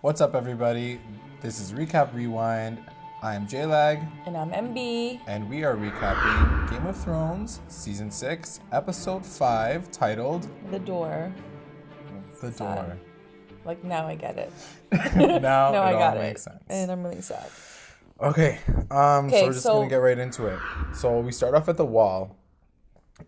What's up, everybody? This is Recap Rewind. I am JLag. And I'm MB. And we are recapping Game of Thrones, Season 6, Episode 5, titled... The Door. The Door. Like, now I get it. Now I it got all it. makes sense. And I'm really sad. Okay, so we're just going to get right into it. So we start off at the wall.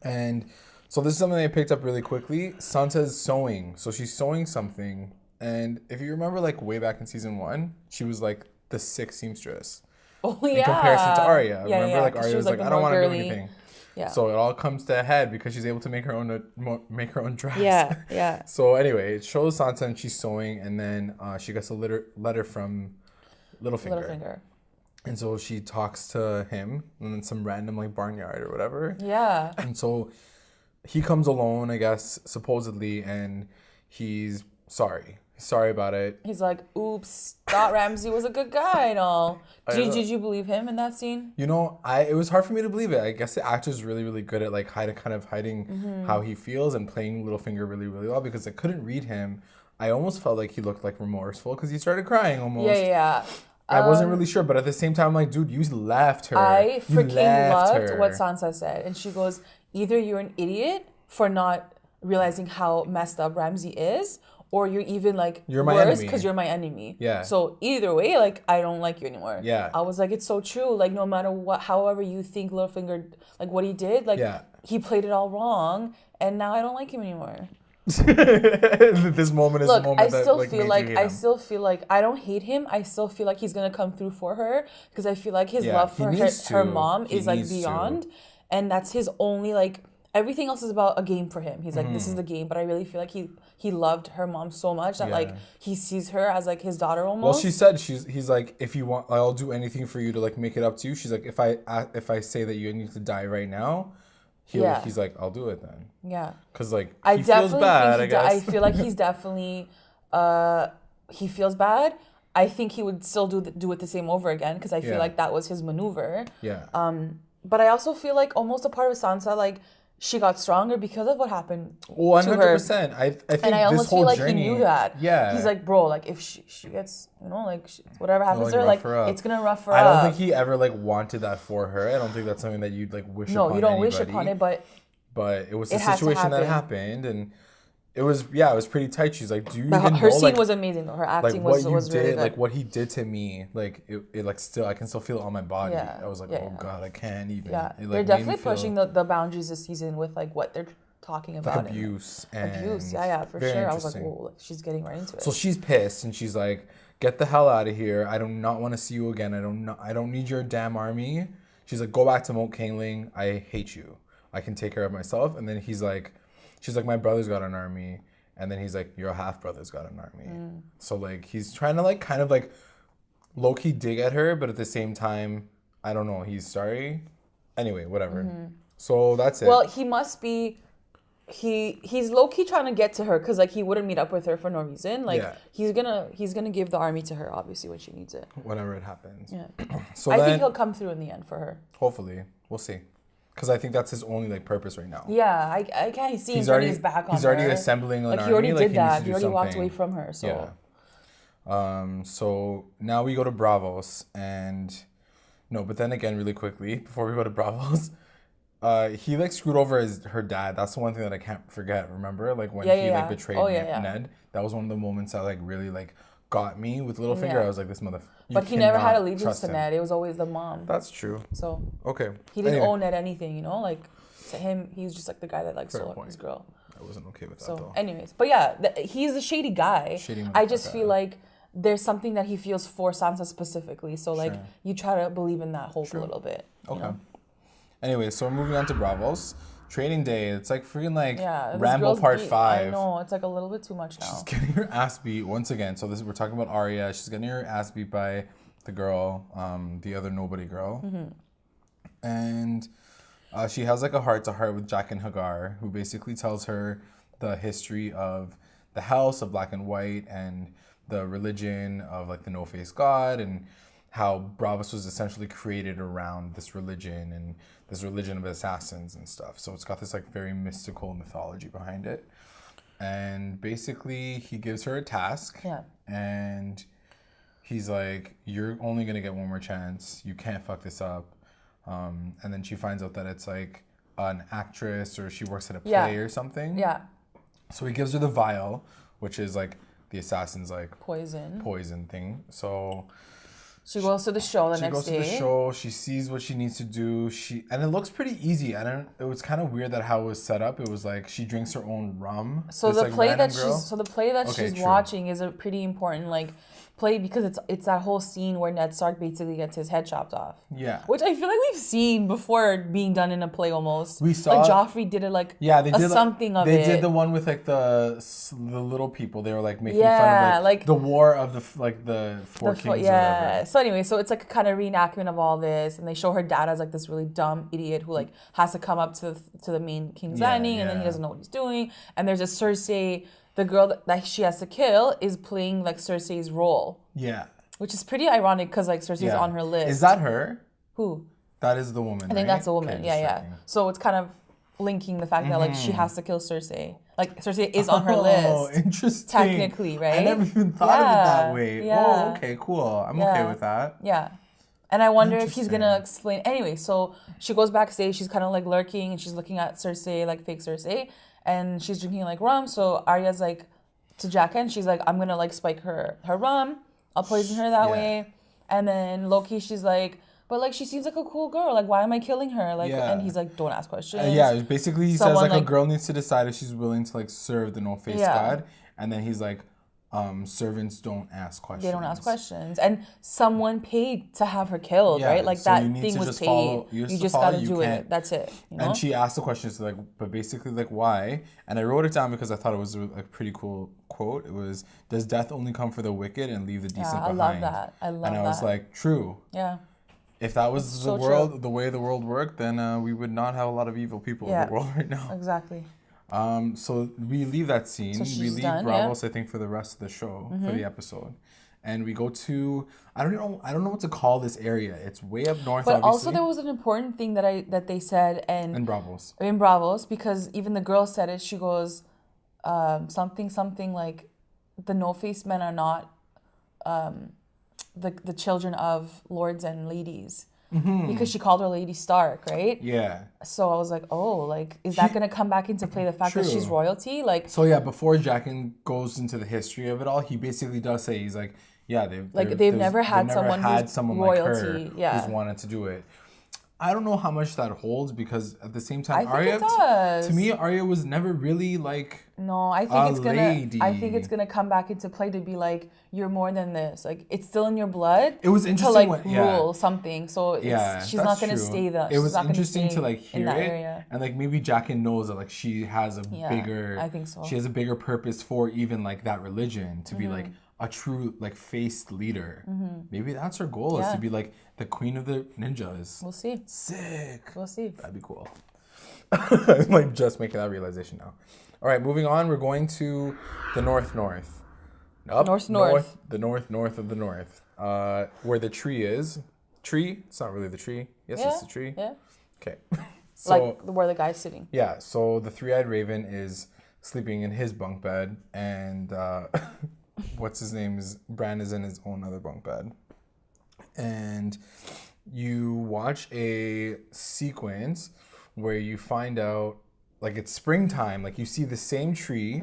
And so this is something I picked up really quickly. Sansa's sewing. So she's sewing something. And if you remember, like, way back in Season 1, she was, like, the sixth seamstress. Oh, yeah. In comparison to Arya. Yeah, Remember, like, Arya was like, I don't want to do anything. Yeah. So it all comes to a head because she's able to make her own dress. Yeah, yeah. So anyway, it shows Sansa and she's sewing, and then she gets a letter from Littlefinger. And so she talks to him in some random, like, barnyard or whatever. Yeah. And so he comes alone, I guess, supposedly, and he's sorry. He's sorry about it. He's like, oops, thought Ramsay was a good guy and all. Did you believe him in that scene? You know, it was hard for me to believe it. I guess the actor's really, really good at, like, hiding how he feels and playing Littlefinger really, really well, because I couldn't read him. I almost felt like he looked, like, remorseful because he started crying almost. Yeah. I wasn't really sure, but at the same time, I'm like, dude, you left her. I freaking loved what Sansa said. And she goes, either you're an idiot for not realizing how messed up Ramsay is, or you're even, like, worse because you're my enemy. Yeah. So either way, like, I don't like you anymore. Yeah. I was like, it's so true. Like, no matter what, however you think Littlefinger, like, what he did, like, he played it all wrong, and now I don't like him anymore. This moment is the moment I still feel like I don't hate him. I still feel like he's gonna come through for her because I feel like his love for her mom is, like, beyond, and that's his only, like, everything else is about a game for him. He's like, this is the game, but I really feel like he loved her mom so much that like he sees her as, like, his daughter almost. Well, she said he's like, if you want, I'll do anything for you to, like, make it up to you. She's like, if I say that you need to die right now, he's like, I'll do it then. Yeah. Because, like, he feels bad, I guess. I feel like he's definitely, he feels bad. I think he would still do it the same over again because I feel like that was his maneuver. Yeah. But I also feel like almost a part of Sansa, like, she got stronger because of what happened 100%. I think and I almost feel like journey, he knew that. Yeah. He's like, bro, like, if she gets, you know, like, whatever happens to her, like, it's going to rough her up. I don't think he ever, like, wanted that for her. I don't think that's something that you'd, like, wish upon anybody. No, you don't wish upon it, but it was the situation that happened, and it was pretty tight. She's like, do you even know, her scene was amazing, though. Her acting was really good. Like, what he did to me, like, it like, still, I can still feel it on my body. Yeah. I was like, God, I can't even. Yeah, it, like, they're definitely pushing the boundaries this season with, like, what they're talking about. Like, abuse. Yeah, for sure. I was like, whoa, like, she's getting right into it. So she's pissed, and she's like, get the hell out of here. I do not want to see you again. I don't need your damn army. She's like, go back to Moat Cailin. I hate you. I can take care of myself. And then she's like, my brother's got an army. And then he's like, your half-brother's got an army. So, like, he's trying to, like, kind of, like, low-key dig at her, but at the same time, I don't know, he's sorry. Anyway, whatever. So that's it. Well, he must be, he's low-key trying to get to her because, like, he wouldn't meet up with her for no reason. Like, he's gonna give the army to her, obviously, when she needs it. Whenever it happens. Yeah. So I think he'll come through in the end for her. Hopefully. We'll see. Because I think that's his only, like, purpose right now. Yeah, I can't see him turning his back on her. He's already assembling an army. He already did that. He already walked away from her. So. Yeah. So now we go to Bravos, but then again, really quickly before we go to Bravos, he, like, screwed over her dad. That's the one thing that I can't forget. Remember, like, when he like betrayed Ned. That was one of the moments that, like, really, like, got me with Littlefinger. I was like, this mother. But he never had allegiance to Ned. It was always the mom. That's true. So okay, he didn't owe Ned anything, you know. Like, to him, he was just, like, the guy that, like, stole his girl. I wasn't okay with that though. Anyways, but yeah, he's a shady guy. I just feel like there's something that he feels for Sansa specifically. So, like, you try to believe in that hope a little bit. Okay. You know? Anyway, so we're moving on to Bravos. Training day. It's like freaking, like, Rambo Part 5. I know, it's, like, a little bit too much now. She's getting her ass beat once again. So we're talking about Arya. She's getting her ass beat by the girl, the other nobody girl. And she has, like, a heart-to-heart with Jack and Hagar, who basically tells her the history of the house of Black and White and the religion of, like, the no-face god, and how Bravos was essentially created around this religion and this religion of assassins and stuff. So it's got this, like, very mystical mythology behind it. And basically, he gives her a task. Yeah. And he's like, you're only going to get one more chance. You can't fuck this up. And then she finds out that it's like an actress or she works at a play or something. Yeah. So he gives her the vial, which is like the assassin's like poison thing. So she goes to the show the next day. She goes to the show. She sees what she needs to do. And it looks pretty easy. It was kind of weird that how it was set up. It was like she drinks her own rum. So the play that she's watching is a pretty important like play because it's that whole scene where Ned Stark basically gets his head chopped off. Yeah. Which I feel like we've seen before being done in a play almost. We saw like Joffrey did it like they did something of it. They it. did the one with like the little people. They were like making fun of like the war of the four kings or whatever. So anyway, so it's like a kind of reenactment of all this, and they show her dad as like this really dumb idiot who like has to come up to the main King's Landing, and then he doesn't know what he's doing. And there's a Cersei, the girl that she has to kill is playing like Cersei's role. Yeah. Which is pretty ironic because like Cersei's on her list. Is that her? Who? That is the woman. I think that's the woman. Okay, yeah. So it's kind of linking the fact that like she has to kill Cersei. Like Cersei is on her list. Oh, interesting. Technically, right? I never even thought of it that way. Yeah. Oh, okay, cool. I'm okay with that. Yeah. And I wonder if he's gonna explain. Anyway, so she goes backstage. She's kind of like lurking and she's looking at Cersei, like fake Cersei, and she's drinking like rum. So Arya's like to Jaqen, and she's like, I'm gonna like spike her rum. I'll poison her that way. And then Loki, she's like, but like she seems like a cool girl. Like why am I killing her? Like and he's like, don't ask questions. Basically he says like a girl needs to decide if she's willing to like serve the no face god. And then he's like, servants don't ask questions. They don't ask questions. And someone paid to have her killed, right? Like so that thing was paid. You just gotta do it. That's it. You know? And she asked the questions like, but basically like why? And I wrote it down because I thought it was a pretty cool quote. It was, does death only come for the wicked and leave the decent behind? I love that. And I was like, true. Yeah. If that was the world, the way the world worked, then we would not have a lot of evil people in the world right now. Exactly. So we leave that scene. So we leave Bravos, I think, for the rest of the show, for the episode. And we go to I don't know what to call this area. It's way up north. But obviously. Also there was an important thing that they said in Bravos because even the girl said it. She goes something like the no-faced men are not the children of lords and ladies. Mm-hmm. Because she called her Lady Stark, right? Yeah. So I was like, oh, like, is that going to come back into play? The fact that she's royalty? Like. So yeah, before Jaqen goes into the history of it all, he basically does say, he's like, yeah, they've never had someone who's royalty, like her who's wanted to do it. I don't know how much that holds because at the same time, Arya, to me, Arya was never really like. No, I think it's gonna come back into play to be like, you're more than this. Like it's still in your blood. It was interesting to rule something. So she's not gonna stay there. It was interesting to like hear it, area. And like maybe Jaqen knows that like she has a bigger. I think so. She has a bigger purpose for even like that religion to be like a true like faced leader. Mm-hmm. Maybe that's her goal is to be like the queen of the ninjas. We'll see. Sick. We'll see. That'd be cool. I'm like just making that realization now. All right, moving on. We're going to the north. North. The north of the north. Where the tree is. Tree? It's not really the tree. Yes, it's the tree. Yeah. Okay. So, like where the guy's sitting. Yeah. So the three-eyed raven is sleeping in his bunk bed, and what's his name is Bran is in his own other bunk bed, and you watch a sequence where you find out. Like it's springtime, like you see the same tree,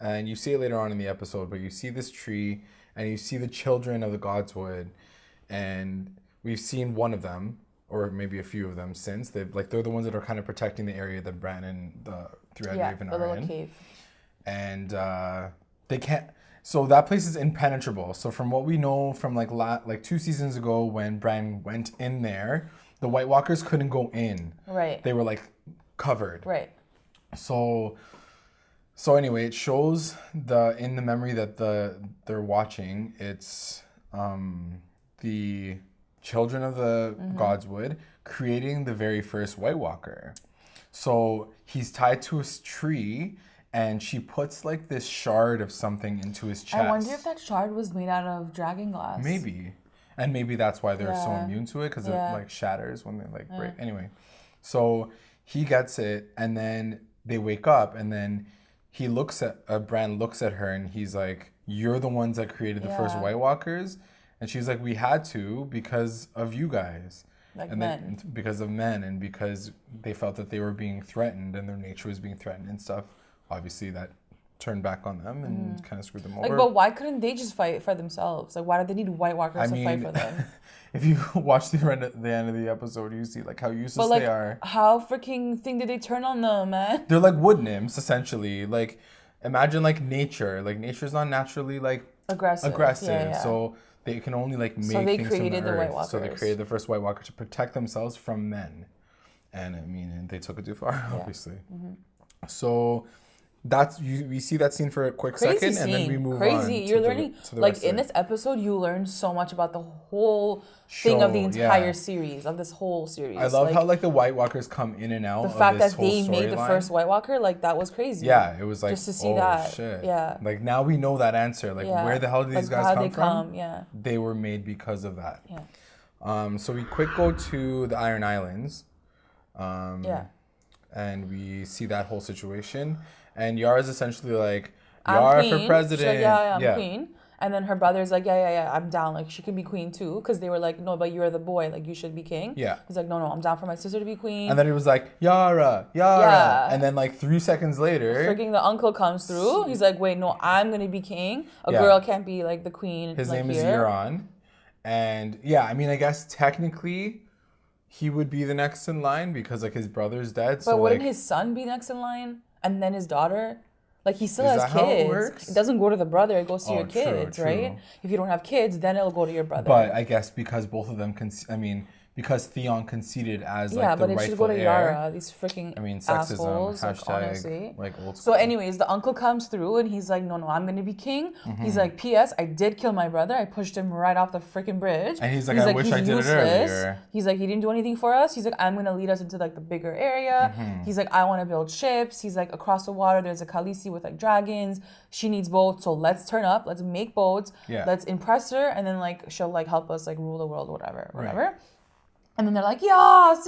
and you see it later on in the episode, but you see this tree and you see the children of the Godswood, and we've seen one of them, or maybe a few of them since. They're the ones that are kind of protecting the area that Bran and the Three-Eyed Raven are in. Cave. And they can't, so that place is impenetrable. So from what we know from like 2 seasons ago when Bran went in there, the White Walkers couldn't go in. Right. They were like covered. Right. So anyway, it shows in the memory that they're watching, it's the children of the Godswood creating the very first White Walker. So he's tied to a tree and she puts like this shard of something into his chest. I wonder if that shard was made out of dragon glass. Maybe. And maybe that's why they're so immune to it because it like shatters when they like break. Anyway, so he gets it, and then they wake up, and then Bran looks at her and he's like, you're the ones that created the first White Walkers. And she's like, we had to because of you guys. Like and men. Because of men and because they felt that they were being threatened and their nature was being threatened and stuff. Obviously that turned back on them and kind of screwed them over. Like, but why couldn't they just fight for themselves? Like, why did they need White Walkers to fight for them? If you watch the end of the episode, you see like how useless they are. How freaking thing did they turn on them, man? They're like wood nymphs, essentially. Like, imagine like nature. Like, nature's not naturally like aggressive. Yeah. So they can only like make things from the earth. So they created the first White Walker to protect themselves from men. And I mean, they took it too far, obviously. Mm-hmm. So we see that scene for a quick second, and then we move on. You're learning, like, in this episode, you learn so much about the whole thing of the entire series, of this whole series. I love how like the White Walkers come in and out. The fact that they made the first White Walker, like, that was crazy. Yeah, it was like, just to see that. Shit. Yeah. Like, now we know that answer. Like, where the hell did these guys come from? Yeah. They were made because of that. Yeah. So we quick go to the Iron Islands. And we see that whole situation. And Yara's essentially like, Yara for president. She's like, I'm queen. And then her brother's like, yeah, I'm down. Like, she can be queen too. Because they were like, no, but you're the boy. Like, you should be king. Yeah. He's like, no, I'm down for my sister to be queen. And then it was like, Yara. Yeah. And then like 3 seconds later. Freaking the uncle comes through. He's like, wait, no, I'm going to be king. A girl can't be like the queen. His name is Euron. And yeah, I mean, I guess technically he would be the next in line because like his brother's dead. But so wouldn't like, his son be next in line? And then his daughter? Like, he still has kids. How it works? It doesn't go to the brother, it goes to your kids, true. right? If you don't have kids, then it'll go to your brother. But I guess because both of them because Theon conceded as like the rightful heir. Yeah, but it should go to Yara, these freaking sexism, assholes, hashtag, like, honestly. Like, old So school. anyways, the uncle comes through and he's like, no, I'm going to be king. Mm-hmm. He's like, P.S. I did kill my brother. I pushed him right off the freaking bridge. And he's like, I wish I did it earlier. He's like, he didn't do anything for us. He's like, I'm going to lead us into like the bigger area. Mm-hmm. He's like, I want to build ships. He's like, across the water, there's a Khaleesi with like dragons. She needs boats. So let's turn up. Let's make boats. Yeah. Let's impress her. And then like, she'll like help us like rule the world, whatever. Right. And then they're like, yes.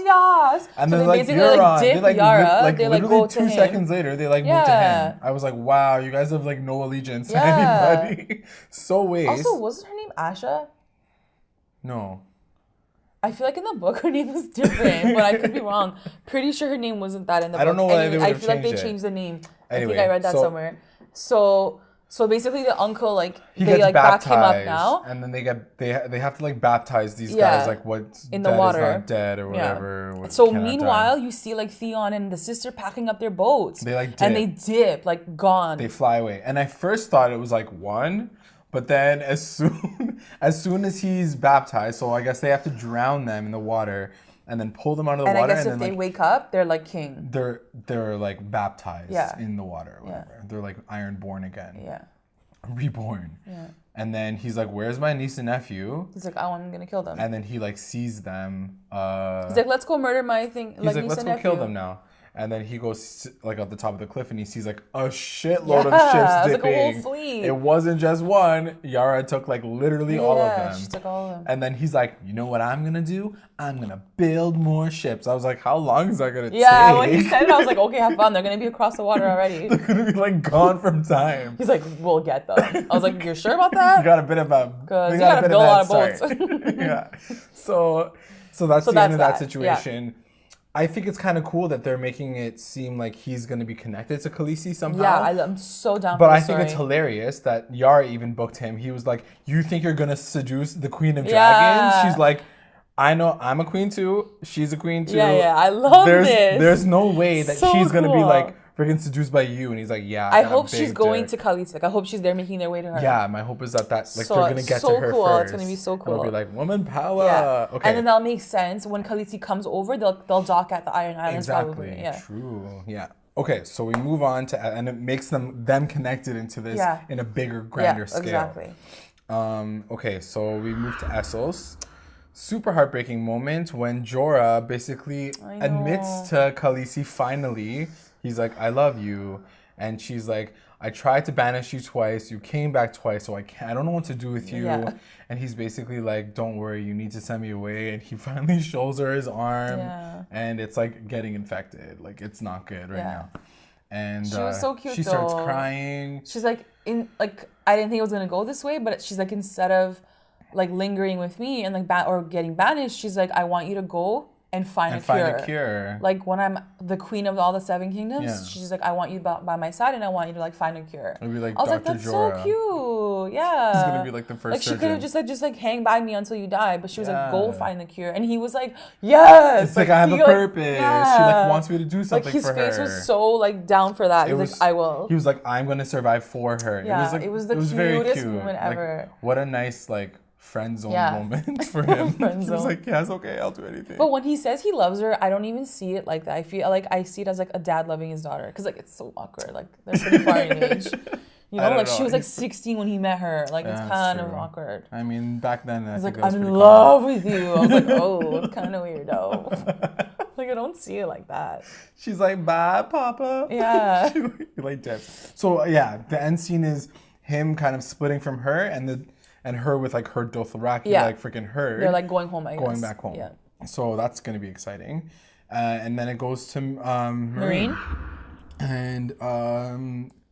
And so then they basically like dip Yara. They like go to him. 2 seconds later, they like move to him. I was like, wow, you guys have like no allegiance to anybody. So waste. Also, wasn't her name Asha? No. I feel like in the book her name was different, but I could be wrong. Pretty sure her name wasn't that in the book. I don't know why they would have changed it. I feel like they changed the name. Anyway, I think I read that somewhere. So basically, the uncle they like back him up now, and then they have to like baptize these guys like what's in the water is not dead or whatever. Yeah. So meanwhile, you see like Theon and the sister packing up their boats. They like dip. And they dip like gone. They fly away, and I first thought it was like one, but then as soon as he's baptized, so I guess they have to drown them in the water. And then pull them out of the water. And I guess if they wake up, they're like king. They're like baptized in the water or whatever. Yeah. They're like ironborn again. Yeah. Reborn. Yeah. And then he's like, where's my niece and nephew? He's like, I'm going to kill them. And then he like sees them. He's like, let's go murder my thing. He's like, let's go kill them now. And then he goes like at the top of the cliff and he sees like a shitload of ships dipping. Like a whole fleet. It wasn't just one. Yara took like literally all of them. She took all of them. And then he's like, you know what I'm gonna do? I'm gonna build more ships. I was like, how long is that gonna take? Yeah, when he said it, I was like, okay, have fun. They're gonna be across the water already. They're gonna be like gone from time. He's like, we'll get them. I was like, you're sure about that? You got a bit of a. Because you gotta build a lot of boats. Yeah. So that's the end of that situation. Yeah. I think it's kind of cool that they're making it seem like he's going to be connected to Khaleesi somehow. Yeah, I'm so down for But I think it's hilarious that Yara even booked him. He was like, you think you're going to seduce the Queen of Dragons? She's like, I know I'm a queen too. She's a queen too. Yeah, I love this. There's no way that she's going to be like, freaking seduced by you. And he's like, yeah. I hope she's going to Khaleesi. Like, I hope she's there making their way to her. Yeah, my hope is that like they're going to get to her cool. first. It's going to be so cool. It'll be like, woman power. Yeah. Okay. And then that'll make sense. When Khaleesi comes over, they'll dock at the Iron Islands exactly. probably. Yeah. True. Yeah. Okay, so we move on to, and it makes them connected into this in a bigger, grander scale. Exactly. Okay, so we move to Essos. Super heartbreaking moment when Jorah basically admits to Khaleesi finally. He's like, I love you. And she's like, I tried to banish you twice. You came back twice, so I don't know what to do with you. Yeah. And he's basically like, don't worry, you need to send me away. And he finally shows her his arm. Yeah. And it's like getting infected. Like, it's not good right now. And she was so cute. She starts crying. She's like, I didn't think it was gonna go this way, but she's like, instead of like lingering with me and like or getting banished, she's like, I want you to go and find a cure. Like when I'm the queen of all the 7 kingdoms, she's like, I want you by my side and I want you to like find a cure. It'd be like I was Dr. like, that's Jorah. So cute. Yeah. He's gonna be like the first like surgeon. She could have just like hang by me until you die, but she was like, go find the cure. And he was like, yes. It's like I have a purpose. Yeah. She like wants me to do something for her. Like his face was so like down for that. He was like, I will. He was like, I'm gonna survive for her. Yeah, it was the cutest moment ever. Like, what a nice like friend zone moment for him. He was like, yes, okay, I'll do anything. But when he says he loves her, I don't even see it like that. I feel like I see it as like a dad loving his daughter, because like it's so awkward. Like they're pretty far in age. You know, like she was like 16 when he met her. Like it's kind of awkward. I mean, back then I think like, I'm in love with you. I was like, oh, it's kind of weird though. Like I don't see it like that. She's like, bye, Papa. Yeah. She like dead. So yeah, the end scene is him kind of splitting from her and her with like her Dothraki, like freaking her. They're like going home, I guess. Going back home. Yeah. So that's going to be exciting. And then it goes to Marine. And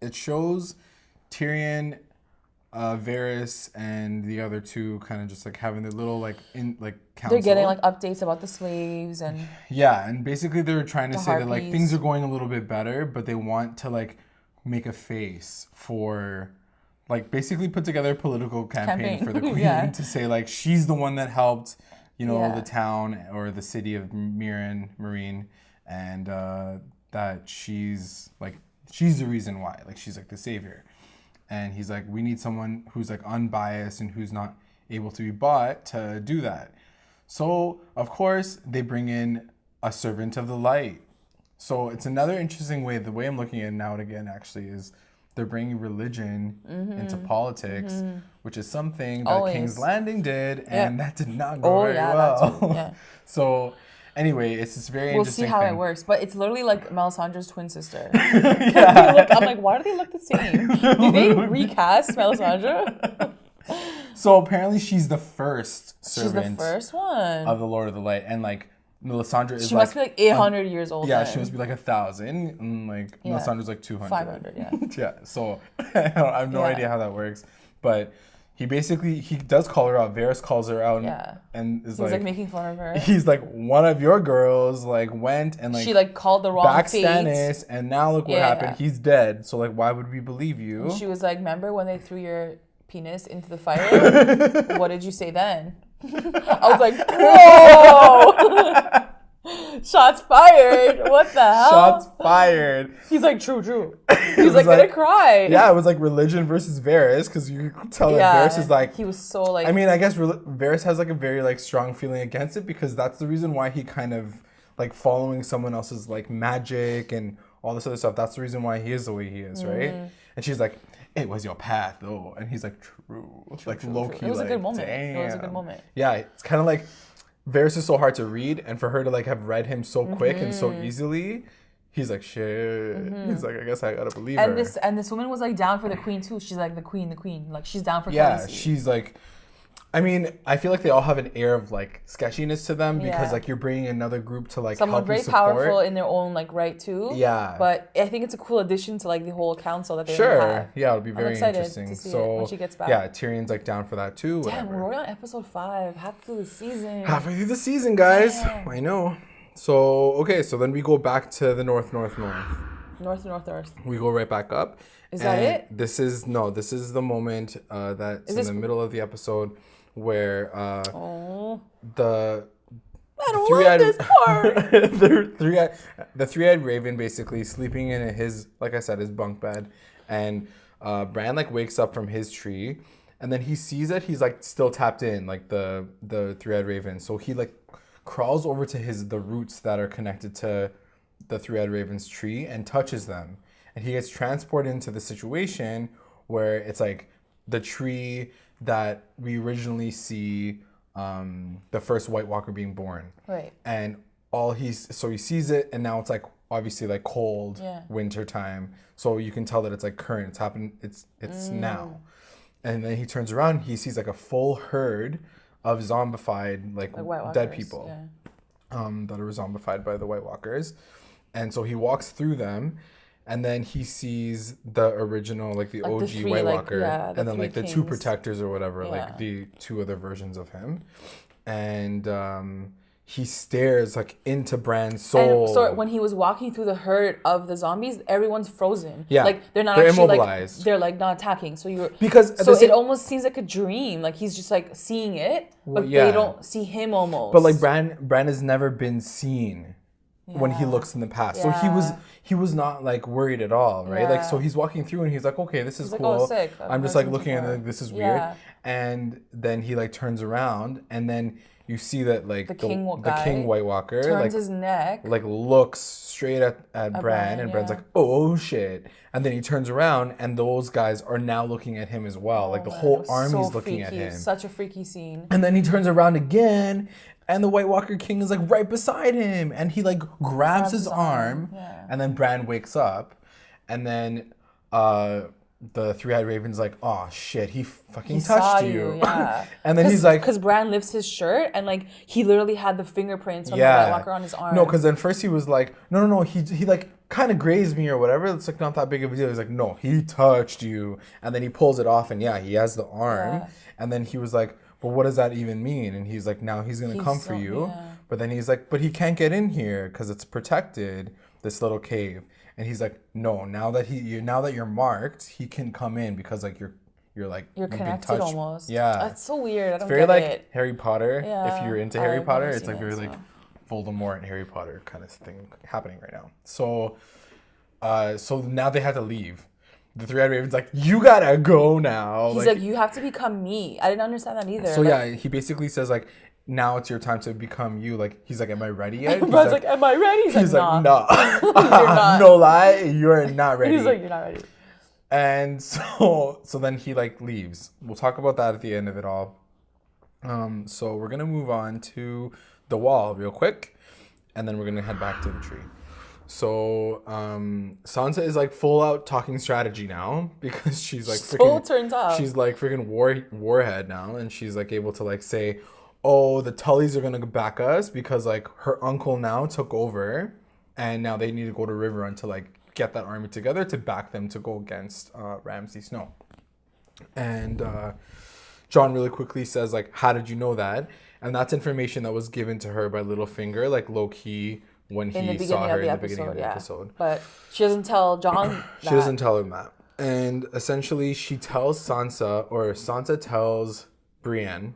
it shows Tyrion, Varys, and the other two kind of just like having their little like council. They're getting like updates about the slaves and... Yeah, and basically they were trying to say that like things are going a little bit better, but they want to like make a face for... Like, basically put together a political campaign for the queen to say, like, she's the one that helped, you know, the town or the city of Marine, and that she's the reason why. Like, she's, like, the savior. And he's like, we need someone who's, like, unbiased and who's not able to be bought to do that. So, of course, they bring in a servant of the light. So, it's another interesting way. The way I'm looking at it now and again, actually, is... They're bringing religion into politics, which is something that King's Landing did, and that did not go very well. So, anyway, it's this very interesting thing. We'll see how it works, but it's literally like Melisandre's twin sister. I'm like, why do they look the same? Did they recast Melisandre? So apparently, she's the first servant. She's the first one of the Lord of the Light, and like. Melisandre is she must be like 800 years old. Yeah, she must be like 1,000, and like Melisandre's like 200. 500, yeah. Yeah, so I have no idea how that works, but he does call her out. Varys calls her out, and is like making fun of her. He's like, one of your girls like went and like she like called the wrong Stannis, and now look what happened. He's dead. So like, why would we believe you? And she was like, remember when they threw your penis into the fire? What did you say then? I was like, whoa! Shots fired. What the hell? Shots fired. He's like, true. He's like gonna cry. Yeah, it was like religion versus Varys, because you could tell that Varys is like... He was so like... I mean, I guess Varys has like a very like strong feeling against it, because that's the reason why he kind of like following someone else's like magic and all this other stuff. That's the reason why he is the way he is, right? And she's like... It was your path, though. And he's like, true. Like, low-key, it was like, a good moment. damn. It was a good moment. Yeah, it's kind of like, Varys is so hard to read, and for her to, like, have read him so quick and so easily, he's like, shit. He's like, I guess I gotta believe her. And this woman was, like, down for the queen, too. She's like, the queen. Like, she's down for clemency. Yeah, she's like... I mean, I feel like they all have an air of like sketchiness to them because like you're bringing another group to like someone help very you support. powerful in their own like right too. Yeah. But I think it's a cool addition to like the whole council that they have. Yeah, it'll be very interesting. To see it when she gets back. Yeah, Tyrion's like down for that too. Damn, we're already on episode 5, halfway through the season. Guys. Damn. I know. So okay, so then we go back to the north. North. We go right back up. Is that it? This is the moment that's in the middle of the episode. Where the three-eyed raven basically sleeping in his, like I said, his bunk bed, and Bran like wakes up from his tree, and then he sees that he's like still tapped in, like the three-eyed raven. So he like crawls over to the roots that are connected to the three-eyed raven's tree and touches them, and he gets transported into the situation where it's like the tree that we originally see the first White Walker being born. Right. And he sees it, and now it's like obviously like cold winter time. So you can tell that it's like current. It's happened. It's now. And then he turns around, he sees like a full herd of zombified like dead people that are zombified by the White Walkers. And so he walks through them, And then he sees the original, like the OG three, White Walker, the and then like the kings. two protectors or whatever, like the two other versions of him. And he stares like into Bran's soul. And so when he was walking through the herd of the zombies, everyone's frozen. Yeah, like they're actually immobilized. Like they're like not attacking. So it almost seems like a dream. Like he's just like seeing it, but they don't see him almost. But like Bran has never been seen. When he looks in the past. So he was not like worried at all, right? Like, so he's walking through and he's like, okay, this is cool. Like, oh, sick. I'm just like looking at it, like, this is weird. And then he like turns around and then you see that like the King White Walker turns like his neck, like looks straight at Bran, and Bran's like, oh shit. And then he turns around and those guys are now looking at him as well. Like the whole army's looking at him. Such a freaky scene. And then he turns around again and the White Walker King is like right beside him, and he like grabs his arm, and then Bran wakes up, and then the three-eyed Raven's like, oh shit, he fucking touched you. Yeah. And then he's like, because Bran lifts his shirt and like he literally had the fingerprints from the White Walker on his arm. No, because then first he was like, no, he like kind of grazed me or whatever. It's like not that big of a deal. He's like, no, he touched you, and then he pulls it off, and he has the arm, and then he was like, but what does that even mean? And he's like, now he's gonna come for you. Yeah. But then he's like, but he can't get in here because it's protected, this little cave. And he's like, no, now that you're marked, he can come in because like you're connected almost. Yeah, that's so weird. I don't very get like it. Harry Potter. Yeah. If you're into Harry Potter, it's like very like Voldemort and Harry Potter kind of thing happening right now. So now they have to leave. The three-eyed Raven's like, you gotta go now. He's like, you have to become me. I didn't understand that either. So he basically says like, now it's your time to become you. Like, he's like, am I ready yet? Brad's like, am I ready? He's like, no. You're not. No lie, you're not ready. He's like, you're not ready. And so then he like leaves. We'll talk about that at the end of it all. So we're gonna move on to the wall real quick, and then we're gonna head back to the tree. So Sansa is like full out talking strategy now because she's like freaking, turns out she's like freaking warhead now, and she's like able to like say, oh, the Tullys are gonna back us because like her uncle now took over, and now they need to go to Riverrun to like get that army together to back them to go against Ramsay Snow. And Jon really quickly says like, how did you know that? And that's information that was given to her by Littlefinger, like low key. When he saw her in the beginning of the episode. But she doesn't tell Jon that. She doesn't tell him that. And essentially she tells Sansa tells Brienne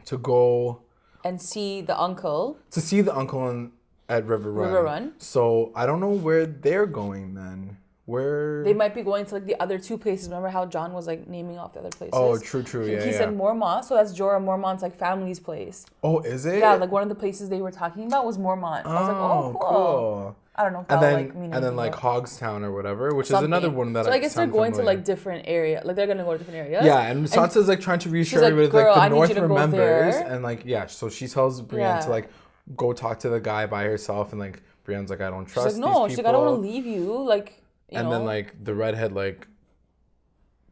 to go... and see the uncle. To see the uncle at Riverrun. So I don't know where they're going then. Where... They might be going to like the other two places. Remember how Jon was like naming off the other places? Oh, true. He said Mormont, so that's Jorah Mormont's like family's place. Oh, is it? Yeah, like one of the places they were talking about was Mormont. I was like, oh, cool. I don't know if that mean and then like Hogstown or whatever, which is another one that I guess they're going to like different area. Like they're gonna go to different areas. Yeah, and Sansa's like trying to reassure everybody like the North remembers, and like so she tells Brienne to like go talk to the guy by herself, and like Brienne's like, I don't trust these people. She's like, I don't want to leave you. Like. And then like the redhead like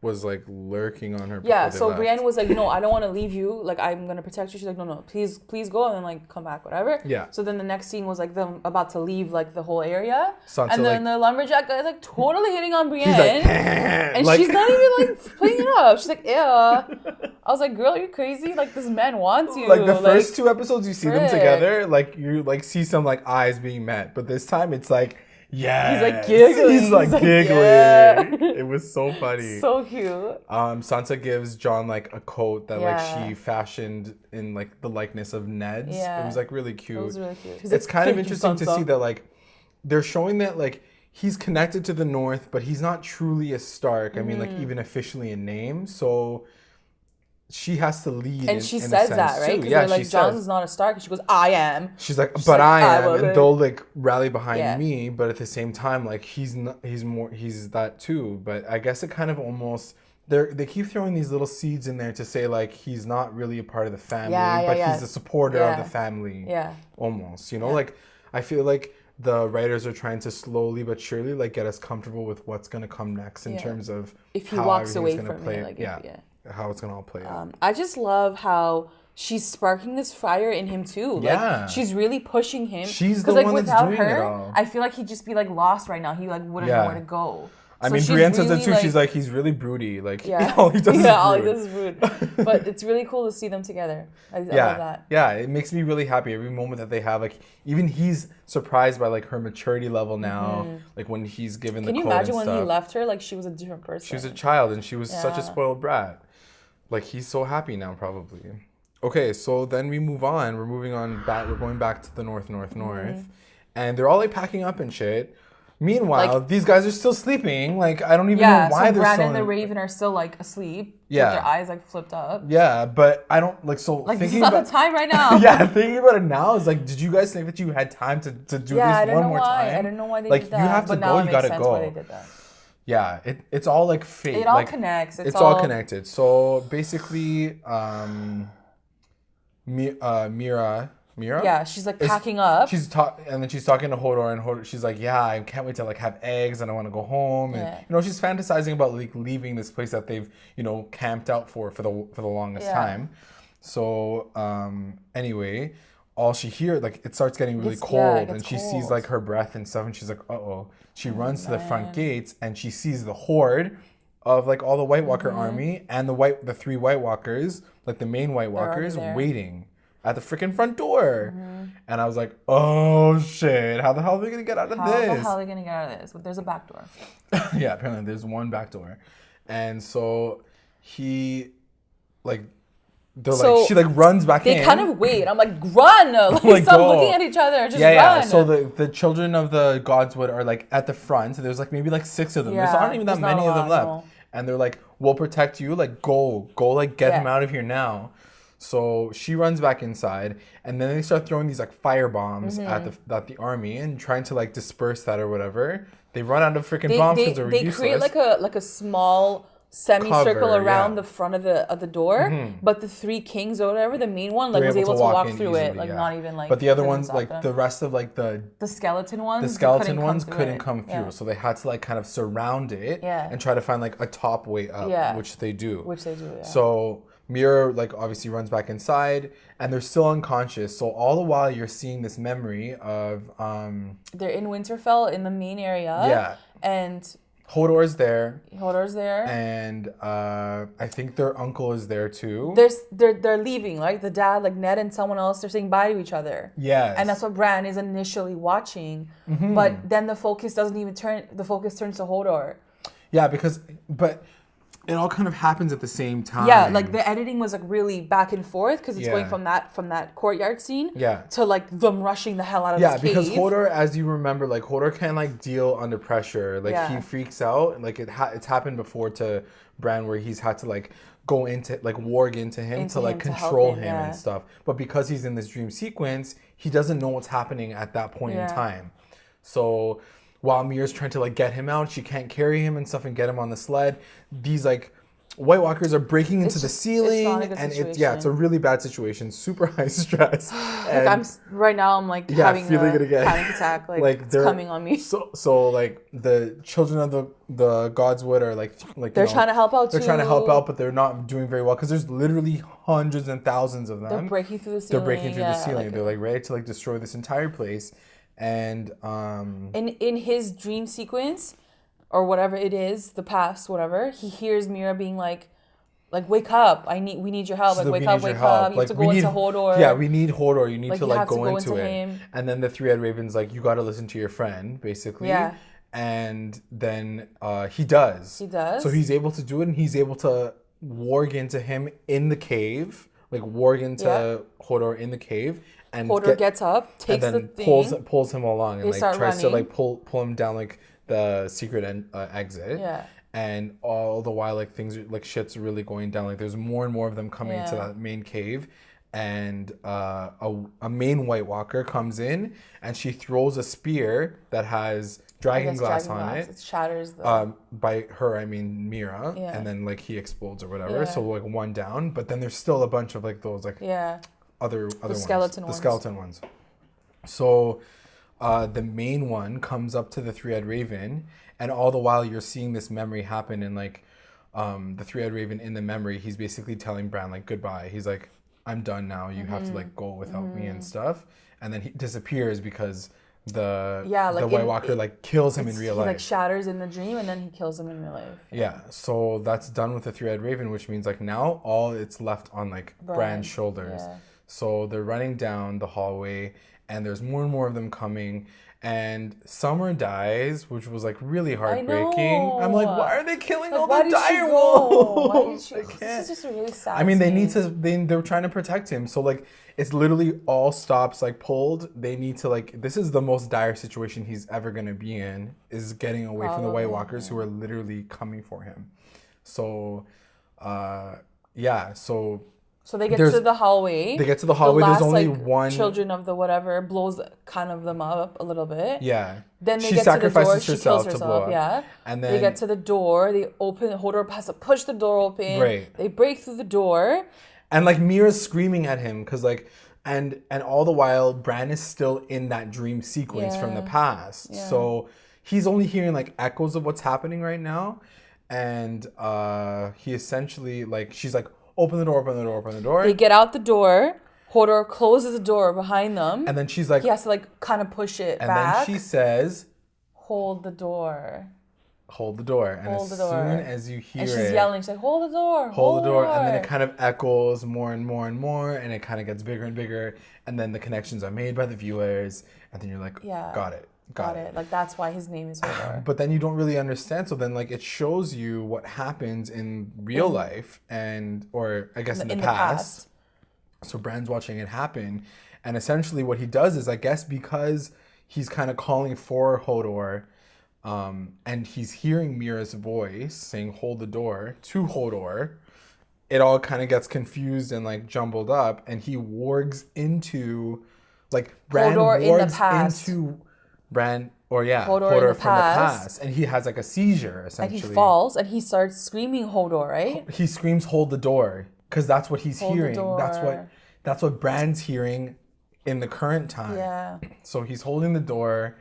was like lurking on her. Yeah, so Brienne was like, no, I don't want to leave you. Like I'm gonna protect you. She's like, no, please go, and then like come back, whatever. Yeah. So then the next scene was like them about to leave like the whole area, Sansa, and then the lumberjack guy is like totally hitting on Brienne, like, and she's not even like playing it up. She's like, yeah. I was like, girl, are you crazy? Like this man wants you. Like the first two episodes you see them together, like you like see some like eyes being met, but this time it's like. Yeah, he's like giggling. He's like giggling. Yeah. It was so funny. So cute. Sansa gives Jon like a coat that like she fashioned in like the likeness of Ned's. It was like really cute. It was really cute. It's kind of interesting to see that like they're showing that like he's connected to the North, but he's not truly a Stark. I mean, like even officially in name. So she has to lead. And she says that, right? Because they're like, Jon's not a Stark. And she goes, I am. She's like, but I am. And they'll like rally behind me. But at the same time, like he's that too. But I guess it kind of almost, they keep throwing these little seeds in there to say like he's not really a part of the family. But he's a supporter of the family. Yeah. Almost, like I feel like the writers are trying to slowly but surely like get us comfortable with what's going to come next in terms of if he walks away from it. Like, how it's gonna all play out. I just love how she's sparking this fire in him too. Yeah. Like, she's really pushing him. She's the one that's doing her, it all. I feel like he'd just be like lost right now. He like wouldn't know where to go. I mean, Brienne says it too. She's like, he's really broody. Like, all he does is brood. But it's really cool to see them together. I love that. Yeah, it makes me really happy every moment that they have. Like, even he's surprised by like her maturity level now. Like when he's given the code and stuff. Can you imagine when he left her? Like, she was a different person. She was a child and she was such a spoiled brat. Like, he's so happy now, probably. Okay, so then we move on. We're moving on back. We're going back to the north. And they're all like packing up and shit. Meanwhile, like, these guys are still sleeping. Like, I don't even know why they're Bran and the Raven are still like asleep. Yeah. With their eyes like flipped up. Yeah, but I don't like so like thinking about the time right now. Thinking about it now is like, did you guys think that you had time to do this one more time? I don't know why they like, did that. You have to go, you gotta go. Why they did that. Yeah, it's all like fate. It all like, connects. It's all connected. So basically, Mira. Yeah, she's like packing up. And then she's talking to Hodor, and Hodor, she's like, "Yeah, I can't wait to like have eggs, and I want to go home." And she's fantasizing about like leaving this place that they've camped out for the longest time. So anyway, all she hears like it starts getting really cold, and she sees like her breath and stuff, and she's like, "Uh-oh." She runs to the front gates, and she sees the horde of like all the White Walker army and the 3 White Walkers, like the main White Walkers, waiting at the freaking front door. And I was like, oh shit, how the hell are they gonna get out of this? How the hell are they gonna get out of this? But there's a back door. Yeah, apparently there's one back door. And so he like she like runs back in. They kind of wait. I'm like, run! Like stop looking at each other. Just run. Yeah. So the children of the Godswood are like at the front. So there's like maybe like 6 of them. There's not even that many of them left. No. And they're like, we'll protect you. Like go like get him out of here now. So she runs back inside, and then they start throwing these like fire bombs at the army and trying to like disperse that or whatever. They run out of freaking bombs because they're useless. They create like a small semicircle around the front of the door, but the 3 kings or whatever, the main one like was able to walk through it, like not even like. But the other ones, like the rest of like the skeleton ones, couldn't come through, so they had to like kind of surround it and try to find like a top way up, which they do. Yeah. So Mira like obviously runs back inside, and they're still unconscious. So all the while you're seeing this memory of they're in Winterfell in the main area. Yeah. And Hodor's there. And I think their uncle is there too. They're leaving, right? The dad, like Ned and someone else, they're saying bye to each other. Yes. And that's what Bran is initially watching. But then the focus doesn't even turn. The focus turns to Hodor. Yeah, but it all kind of happens at the same time. Yeah, like the editing was like really back and forth because it's going from that courtyard scene to like them rushing the hell out of this cave. Yeah, because Hodor, as you remember, like Hodor can't like deal under pressure. Like he freaks out. Like it's happened before to Bran where he's had to like go into like warg into him to like control him and stuff. But because he's in this dream sequence, he doesn't know what's happening at that point in time. So while Mira's trying to like get him out, she can't carry him and stuff and get him on the sled. These like White Walkers are breaking into the ceiling, and it's a really bad situation. Super high stress. Like I'm right now, I'm like having a panic attack. Like it's coming on me. So like the children of the Godswood are like they're trying to help out. They're trying to help out, but they're not doing very well because there's literally hundreds and thousands of them. They're breaking through the ceiling. They're like ready to like destroy this entire place. And in his dream sequence or whatever it is, the past, whatever, he hears Mira being like wake up, we need your help. Like wake up, you have to go into Hodor. Yeah, we need Hodor. You need to like go into it. Him. And then the 3-Eyed Raven's like, you got to listen to your friend, basically. Yeah. And then he does. So he's able to do it, and he's able to warg into him in the cave, like warg into Hodor in the cave. And Hodor gets up, takes and then the thing, pulls him along, and like tries running. to like pull him down like the secret exit. Yeah. And all the while, like things are, like shit's really going down. Like there's more and more of them coming into that main cave, and a main White Walker comes in, and she throws a spear that has dragon glass on it. It shatters by her, I mean Mira, and then like he explodes or whatever. Yeah. So like one down, but then there's still a bunch of like those like other skeleton ones. So the main one comes up to the 3-Eyed Raven, and all the while you're seeing this memory happen, and like the 3-Eyed Raven in the memory, he's basically telling Bran like goodbye. He's like, I'm done now. You have to like go without me and stuff. And then he disappears because the White Walker like kills him in real life. He like shatters in the dream and then he kills him in real life. Yeah. So that's done with the three-eyed raven, which means like now all it's left on like Bran's shoulders. Yeah. So they're running down the hallway and there's more and more of them coming. And Summer dies, which was like really heartbreaking. I'm like, why are they killing all the dire wolves? This is just a really sad I mean, they're trying to protect him. So like, it's literally all stops like pulled. They need to like, this is the most dire situation he's ever going to be in, is getting away from the White Walkers who are literally coming for him. So, So they get to the hallway. There's only like, one. Children of the whatever blows kind of them up a little bit. Yeah. Then they get to the door. She kills herself. Yeah. And then they get to the door. They open. Hodor has to push the door open. Right. They break through the door. And like Mira's screaming at him because like, and all the while Bran is still in that dream sequence from the past. Yeah. So he's only hearing like echoes of what's happening right now, and he essentially like she's like. Open the door. They get out the door. Hodor closes the door behind them. And then she's like... He has to like kind of push it back. And then she says... Hold the door. And as soon as you hear it... And she's yelling. She's like, hold the door. Hold the door. And then it kind of echoes more and more and more. And it kind of gets bigger and bigger. And then the connections are made by the viewers. And then you're like, got it. Got it. Like, that's why his name is Hodor. But then you don't really understand. So then, like, it shows you what happens in real life or I guess in the past. So Bran's watching it happen. And essentially what he does is, I guess, because he's kind of calling for Hodor and he's hearing Mira's voice saying, hold the door to Hodor, it all kind of gets confused and, like, jumbled up. And he wargs into, like, Bran wargs into... Hodor from the past. And he has like a seizure, essentially. And he falls and he starts screaming Hodor, right? He screams, hold the door. Because that's what he's hearing. That's what Bran's hearing in the current time. Yeah. So he's holding the door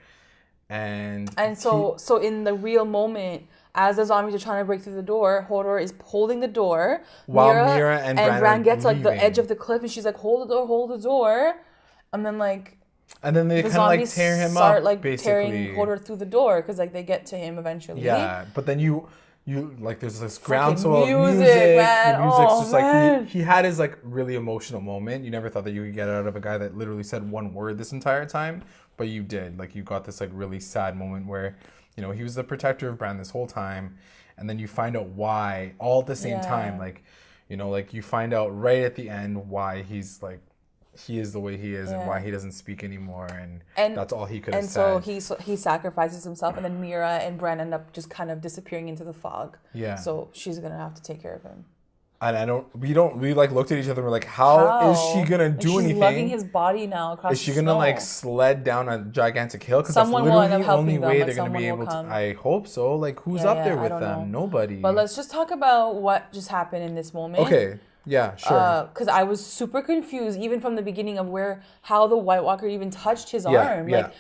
and so in the real moment, as the zombies are trying to break through the door, Hodor is holding the door. While Mira and Bran gets like the edge of the cliff and she's like, hold the door. And then like... And then they kind of like tear him up, like basically. Tearing Hodor through the door because like they get to him eventually. Yeah, but then you like there's this groundswell of music. Man. The music's just like he had his like really emotional moment. You never thought that you could get out of a guy that literally said one word this entire time, but you did. Like you got this like really sad moment where, you know, he was the protector of Bran this whole time, and then you find out why all at the same time. Like, you know, like you find out right at the end why he's like. He is the way he is and why he doesn't speak anymore and that's all he could have said. And so he sacrifices himself and then Mira and Bran end up just kind of disappearing into the fog. Yeah. So she's going to have to take care of him. And we like looked at each other and we're like, how is she going to do anything? She's lugging his body now across the snow. Is she going to like sled down a gigantic hill? Because that's literally the only way they're going to be able to. I hope so. Like who's up there with them? Nobody. But let's just talk about what just happened in this moment. Okay. Yeah, sure. Because I was super confused, even from the beginning of how the White Walker even touched his arm. Yeah. Like,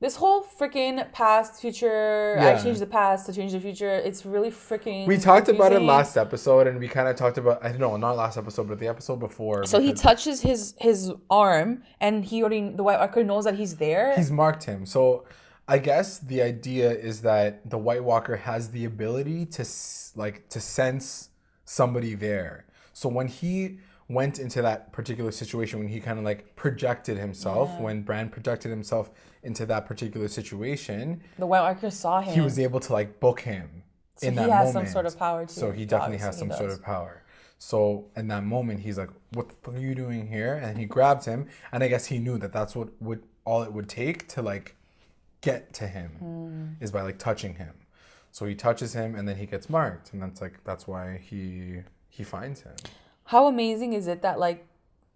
this whole freaking past, future, I changed the past to change the future. It's really freaking We talked about it last episode, and we kind of talked about, I don't know, not last episode, but the episode before. So he touches his arm, and the White Walker knows that he's there. He's marked him. So I guess the idea is that the White Walker has the ability to sense somebody there. So when he went into that particular situation, when he kind of like projected himself, when Bran projected himself into that particular situation, the White Walker saw him. He was able to like book him in that moment. So he has some sort of power too. So he definitely has some sort of power. So in that moment, he's like, what the fuck are you doing here? And he grabs him. And I guess he knew that that's what all it would take to like get to him is by like touching him. So he touches him and then he gets marked. And that's why he finds him. How amazing is it that like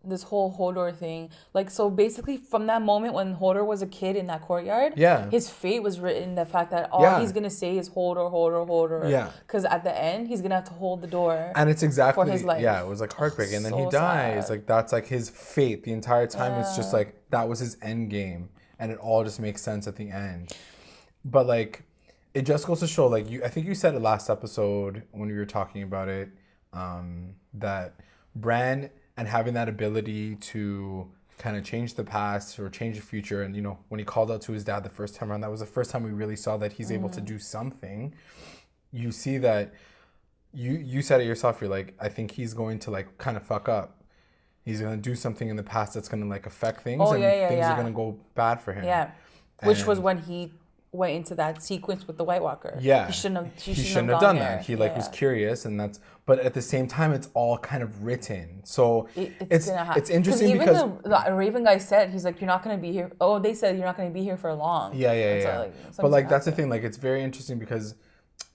this whole Hodor thing, like, so basically from that moment when Hodor was a kid in that courtyard, his fate was written in the fact that all he's gonna say is Hodor. Yeah. Because at the end he's gonna have to hold the door. And it's exactly for his life. Yeah, it was like heartbreaking. And then he dies. Sad. Like that's like his fate the entire time. It's just like that was his end game, and it all just makes sense at the end. But like, it just goes to show, like I think you said it last episode when we were talking about it. That Bran and having that ability to kind of change the past or change the future. And, you know, when he called out to his dad the first time around, that was the first time we really saw that he's able to do something. You see that you said it yourself. You're like, I think he's going to like kind of fuck up. He's going to do something in the past that's going to like affect things, and things are going to go bad for him. Yeah. Which was when he went into that sequence with the White Walker. Yeah. He shouldn't have done that. He was curious, and but at the same time, it's all kind of written. So it's interesting because the Raven guy said, he's like, you're not going to be here. Oh, they said you're not going to be here for long. Yeah. But like, that's the thing. Like, it's very interesting because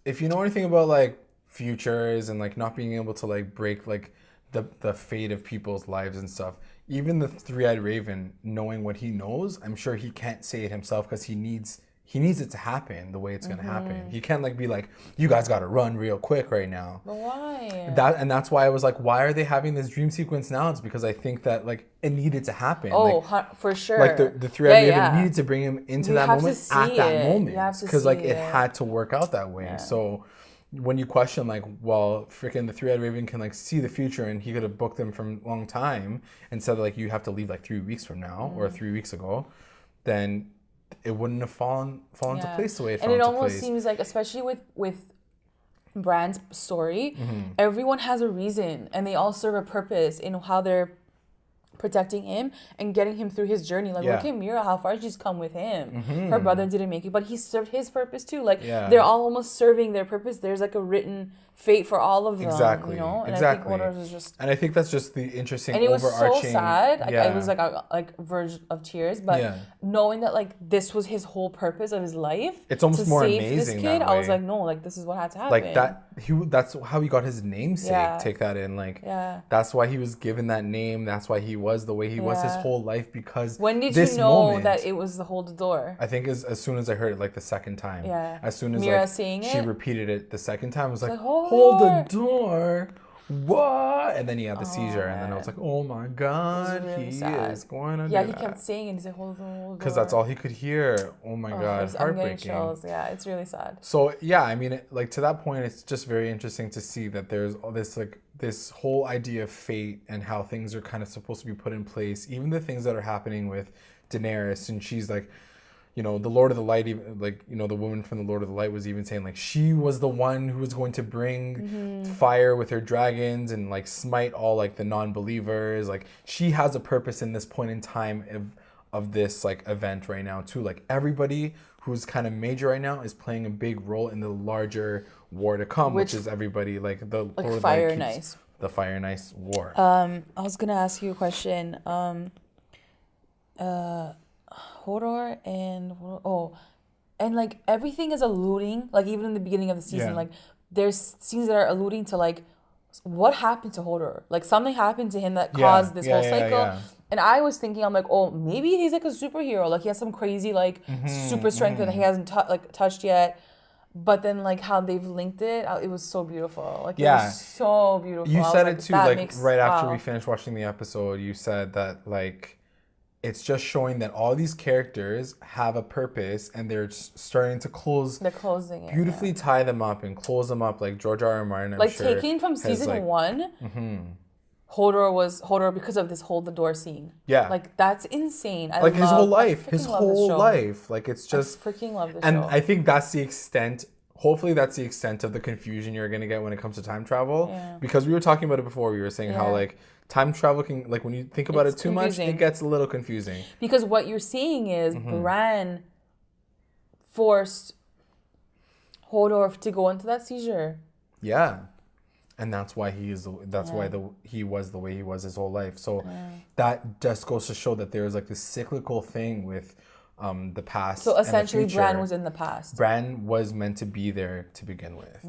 if you know anything about like futures and like not being able to like break like the fate of people's lives and stuff, even the three-eyed raven knowing what he knows, I'm sure he can't say it himself because he needs it to happen the way it's going to happen. He can't like be like, you guys got to run real quick right now. But why? That's why I was like, why are they having this dream sequence now? It's because I think that like it needed to happen. Oh, like, for sure. Like the three-eyed raven needed to bring him into that moment at that moment, because like it had to work out that way. Yeah. So when you question like, well, freaking the three-eyed raven can like see the future and he could have booked them from a long time and said like you have to leave like 3 weeks from now or 3 weeks ago, then it wouldn't have fallen into place the way it fell into place. And it almost seems like, especially with Bran's story, everyone has a reason and they all serve a purpose in how they're protecting him and getting him through his journey. Like, look at Mira, how far she's come with him. Her brother didn't make it, but he served his purpose too. Like, they're all almost serving their purpose. There's like a written fate for all of them. Exactly. You know? And exactly. I think Hodor was just... And I think that's just the interesting overarching... And it was so sad. Like, yeah. I was like a verge of tears. But knowing that like this was his whole purpose of his life, it's almost more amazing this kid, I was like, no, like this is what had to happen. Like that's how he got his namesake. Yeah. Take that in. Like, that's why he was given that name. That's why he was the way he was his whole life, because when did you know that it was the hold the door? I think as soon as I heard it like the second time. Yeah. As soon as Mira like seeing she it? repeated it the second time, I was like, hold the door. What? And then he had the seizure, and then I was like, oh my God, really he sad. Is going to do he kept saying it. He's like, hold the door. Because that's all he could hear. Oh my God, heartbreaking. I'm getting chills. Yeah, it's really sad. So yeah, I mean, like to that point, it's just very interesting to see that there's all this like this whole idea of fate and how things are kind of supposed to be put in place. Even the things that are happening with Daenerys, and she's like, you know, the Lord of the Light, even, like, you know, the woman from the Lord of the Light was even saying, like, she was the one who was going to bring fire with her dragons and, like, smite all, like, the non-believers. Like, she has a purpose in this point in time of this, like, event right now, too. Like, everybody who's kind of major right now is playing a big role in the larger war to come, which is everybody, like, the like Lord Fire and Ice. The Fire and Ice war. I was going to ask you a question. Hodor and like everything is alluding, like even in the beginning of the season, like there's scenes that are alluding to like what happened to Hodor, like something happened to him that caused this whole cycle. And I was thinking, I'm like, oh, maybe he's like a superhero, like he has some crazy like super strength that he hasn't touched yet. But then like how they've linked it, it was so beautiful. Like it was so beautiful. You said it too, like right after we finished watching the episode, you said that like it's just showing that all these characters have a purpose and they're starting to close. They're closing it. Beautifully tie them up and close them up like George R. R. Martin, I'm like sure. Like taking from season 1, Hodor was Hodor because of this hold the door scene. Yeah. Like that's insane. His whole life. Like it's just... I freaking love this show. And I think that's the extent... Hopefully that's the extent of the confusion you're going to get when it comes to time travel. Yeah. Because we were talking about it before. We were saying how like... time travel can, like, when you think about it too much, it gets a little confusing. Because what you're seeing is Bran forced Hodor to go into that seizure. Yeah. And that's why he was the way he was his whole life. So that just goes to show that there's like this cyclical thing with the past. So essentially and the future. Bran was in the past. Bran was meant to be there to begin with.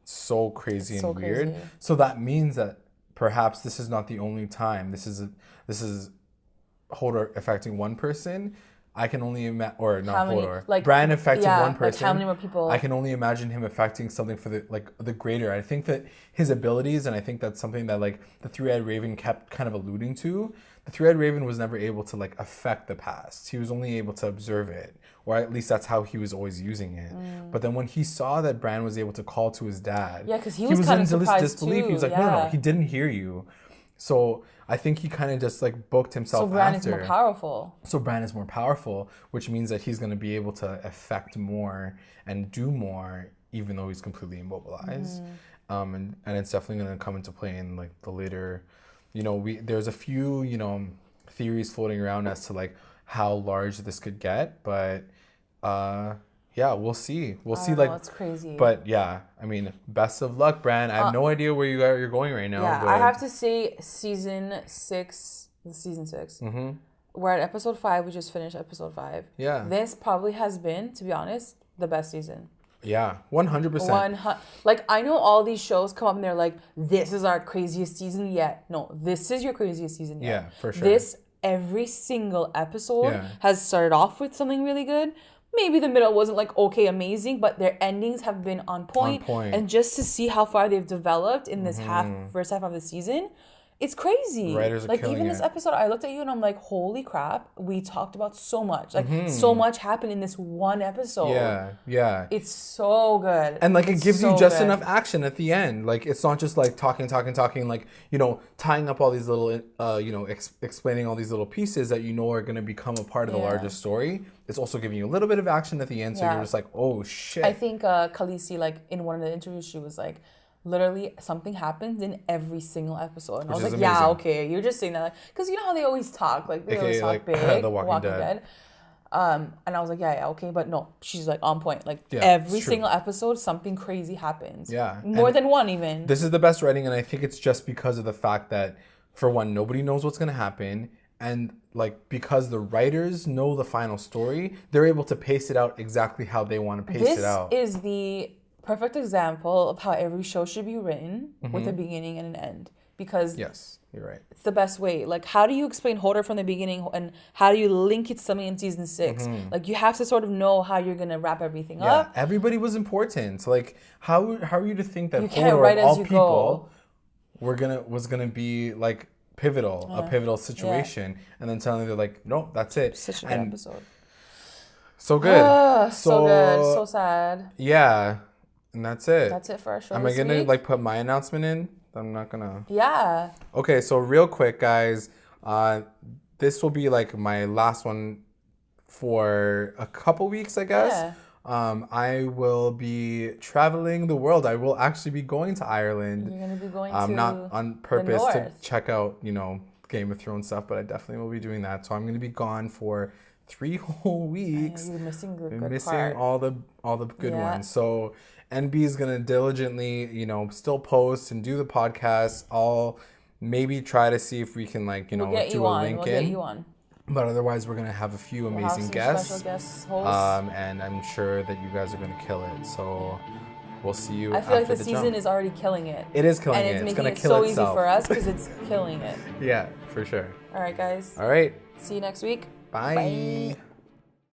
So crazy and weird. Crazy. So that means that perhaps this is not the only time. This is Hodor affecting one person. I can only imagine, or not Hodor, like Bran affecting one person. Like how many more people? I can only imagine him affecting something for the greater. I think that his abilities, and I think that's something that like the three-eyed raven kept kind of alluding to. The three-eyed raven was never able to like affect the past. He was only able to observe it, or at least that's how he was always using it. But then when he saw that Bran was able to call to his dad, because he was kind of surprised disbelief. Too. He was like, no, he didn't hear you. So I think he kind of just like booked himself. So Bran is more powerful. So Bran is more powerful, which means that he's going to be able to affect more and do more, even though he's completely immobilized. And it's definitely going to come into play in like the later, there's a few, theories floating around as to like how large this could get, but yeah, we'll see. It's crazy. But yeah, I mean, best of luck, Bran. I have no idea where you're going right now. Yeah, I have to say season 6. Mm-hmm. We're at episode 5. We just finished episode 5. Yeah. This probably has been, to be honest, the best season. Yeah, 100%. Like, I know all these shows come up and they're like, this is our craziest season yet. No, this is your craziest season yet. Yeah, for sure. Every single episode has started off with something really good. Maybe the middle wasn't like okay, amazing, but their endings have been on point. And just to see how far they've developed in this first half of the season, it's crazy. Writers are like killing even this it. episode, I looked at you and I'm like, holy crap, we talked about so much. Like so much happened in this one episode. Yeah. It's so good. And like it gives you just enough action at the end. Like it's not just like talking, like, tying up all these little, explaining all these little pieces that are going to become a part of the larger story. It's also giving you a little bit of action at the end. So you're just like, oh shit. I think Khaleesi, like in one of the interviews, she was like, literally something happens in every single episode. And I was like, amazing. Yeah, okay, you're just saying that. Because you know how they always talk? Like, they always talk big, The Walking Dead. And I was like, yeah, okay. But no, she's like on point. Like every single episode, something crazy happens. Yeah. More than one even. This is the best writing. And I think it's just because of the fact that, for one, nobody knows what's going to happen. And like, because the writers know the final story, they're able to pace it out exactly how they want to pace it out. This is the perfect example of how every show should be written with a beginning and an end, because yes, you're right, it's the best way. Like, how do you explain Hodor from the beginning, and how do you link it to something in season 6? Like, you have to sort of know how you're gonna wrap everything up. Everybody was important. Like, how are you to think that Hodor, of all people, was gonna be like pivotal, a pivotal situation, and then suddenly they're like, no, that's it. Such a good episode. So good. So good. So sad. Yeah. And that's it. That's it for our show. Am I going to like put my announcement in? I'm not going to. Yeah. Okay, so real quick, guys. This will be like my last one for a couple weeks, I guess. Yeah. I will be traveling the world. I will actually be going to Ireland. You're going to be going to not on purpose to check out, Game of Thrones stuff, but I definitely will be doing that. So I'm going to be gone for 3 whole weeks. You're missing the good missing part. all the good ones. So NB is gonna diligently, still post and do the podcast. I'll maybe try to see if we can do a link in. We'll get you on. But otherwise, we're gonna have a few amazing guests. Special guest hosts. And I'm sure that you guys are gonna kill it. So we'll see you. I feel like the season is already killing it. It is killing it. And it's making it so easy for us because it's killing it. Yeah, for sure. All right, guys. All right. See you next week. Bye.